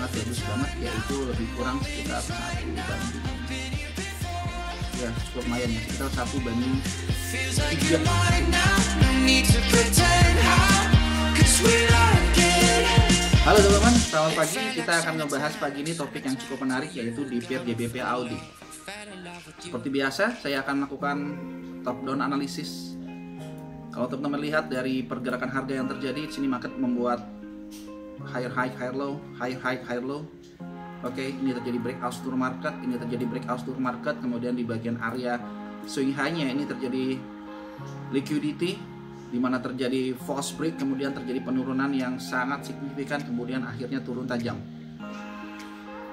sangat bagus banget, yaitu lebih kurang sekitar 1 banding, ya cukup lumayan ya, sekitar 1 banding 3. Halo teman-teman, selamat pagi. Kita akan membahas pagi ini topik yang cukup menarik, yaitu di pair GBP Audi. Seperti biasa, saya akan melakukan top down analisis. Kalau teman-teman lihat dari pergerakan harga yang terjadi, di sini market membuat higher high, higher low, higher high, higher low. Oke, ini terjadi breakout store market, ini terjadi breakout store market, kemudian di bagian area swing high-nya ini terjadi liquidity, di mana terjadi false break, kemudian terjadi penurunan yang sangat signifikan, kemudian akhirnya turun tajam.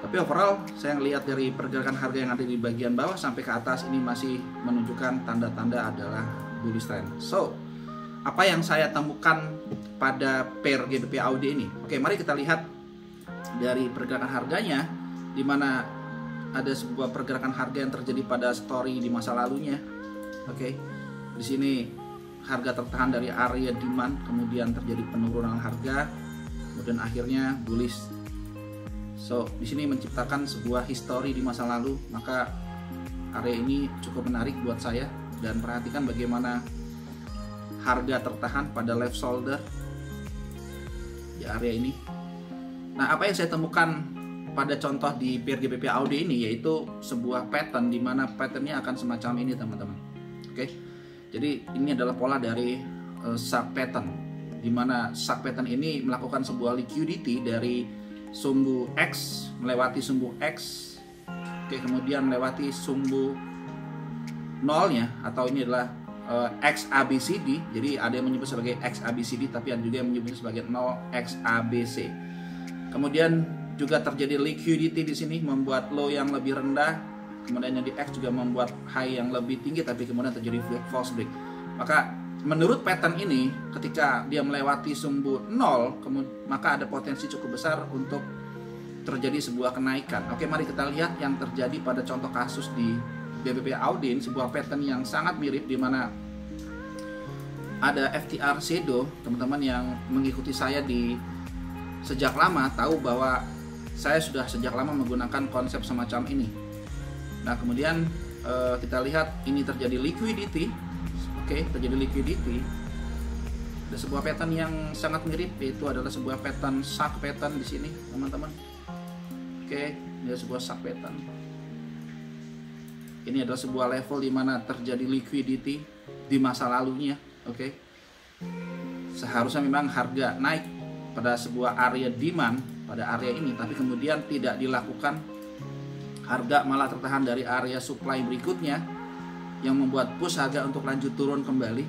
Tapi overall, saya melihat dari pergerakan harga yang ada di bagian bawah sampai ke atas ini masih menunjukkan tanda-tanda adalah bullish trend. So, apa yang saya temukan pada pair GBP Audi ini? Oke, mari kita lihat dari pergerakan harganya, di mana ada sebuah pergerakan harga yang terjadi pada story di masa lalunya. Oke, di sini harga tertahan dari area demand, kemudian terjadi penurunan harga, kemudian akhirnya bullish. So, di sini menciptakan sebuah histori di masa lalu, maka area ini cukup menarik buat saya. Dan perhatikan bagaimana harga tertahan pada left shoulder di area ini. Nah, apa yang saya temukan pada contoh di pair GBP Audi ini, yaitu sebuah pattern, di mana patternnya akan semacam ini teman-teman. Oke, jadi ini adalah pola dari sub pattern, di mana sub pattern ini melakukan sebuah liquidity dari sumbu X melewati sumbu X, oke, kemudian melewati sumbu nolnya, atau ini adalah XABCD. Jadi ada yang menyebut sebagai XABCD, tapi ada juga yang menyebut sebagai 0XABC. Kemudian juga terjadi liquidity di sini, membuat low yang lebih rendah, kemudian yang di X juga membuat high yang lebih tinggi, tapi kemudian terjadi false break. Maka menurut pattern ini, ketika dia melewati sumbu 0, maka ada potensi cukup besar untuk terjadi sebuah kenaikan. Oke, mari kita lihat yang terjadi pada contoh kasus di GBP Audi, sebuah pattern yang sangat mirip, di mana ada FTR shadow. Teman-teman yang mengikuti saya di sejak lama tahu bahwa saya sudah sejak lama menggunakan konsep semacam ini. Nah, kemudian kita lihat ini terjadi liquidity. Oke, terjadi liquidity. Ada sebuah pattern yang sangat mirip, yaitu adalah sebuah pattern shark pattern di sini, teman-teman. Oke, ini ada sebuah shark pattern. Ini adalah sebuah level di mana terjadi liquidity di masa lalunya. Oke, seharusnya memang harga naik pada sebuah area demand pada area ini, tapi kemudian tidak dilakukan. Harga malah tertahan dari area supply berikutnya, yang membuat push harga untuk lanjut turun kembali.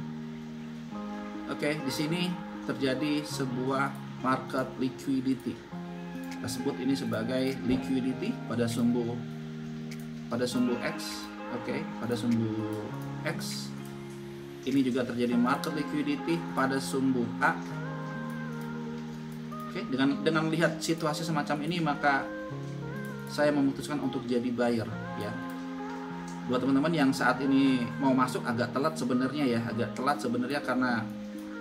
Oke, di sini terjadi sebuah market liquidity. Kita sebut ini sebagai liquidity pada sumbu X. Oke, pada sumbu X. Ini juga terjadi market liquidity pada sumbu A. Oke, dengan lihat situasi semacam ini, maka saya memutuskan untuk jadi buyer ya. Buat teman-teman yang saat ini mau masuk agak telat sebenarnya ya, karena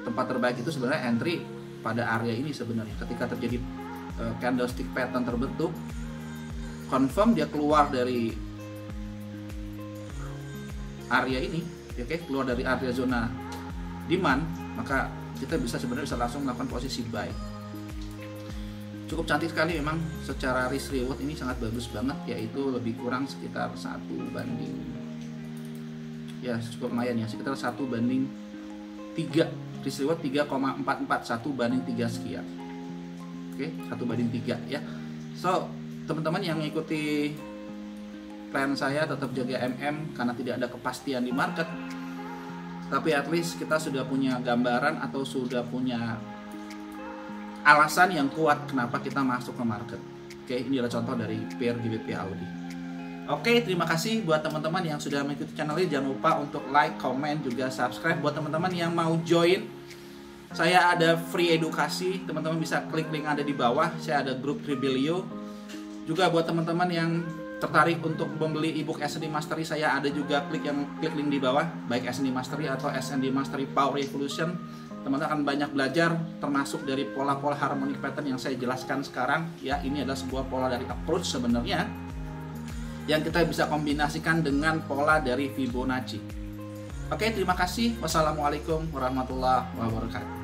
tempat terbaik itu sebenarnya entry pada area ini sebenarnya. Ketika terjadi candlestick pattern terbentuk, confirm dia keluar dari area ini, oke, keluar dari area zona demand, maka kita sebenarnya bisa langsung melakukan posisi buy. Cukup cantik sekali memang, secara risk reward ini sangat bagus banget, yaitu lebih kurang sekitar 1 banding, ya cukup lumayan ya, sekitar 1 banding 3, risk reward 3,44, 1 banding 3 sekian. Oke, 1 banding 3 ya. So, teman-teman yang mengikuti plan saya tetap jaga MM, karena tidak ada kepastian di market, tapi at least kita sudah punya gambaran atau sudah punya alasan yang kuat kenapa kita masuk ke market. Oke, ini adalah contoh dari pair GBP Audi. Oke, terima kasih buat teman-teman yang sudah mengikuti channel ini. Jangan lupa untuk like, comment, juga subscribe. Buat teman-teman yang mau join, saya ada free edukasi. Teman-teman bisa klik link ada di bawah. Saya ada grup Rebelio. Juga buat teman-teman yang tertarik untuk membeli ebook S&D Mastery, saya ada juga klik link di bawah, baik S&D Mastery atau S&D Mastery Power Revolution. Teman-teman akan banyak belajar termasuk dari pola-pola harmonic pattern yang saya jelaskan sekarang ya. Ini adalah sebuah pola dari approach sebenarnya yang kita bisa kombinasikan dengan pola dari Fibonacci. Oke, terima kasih. Wassalamualaikum warahmatullahi wabarakatuh.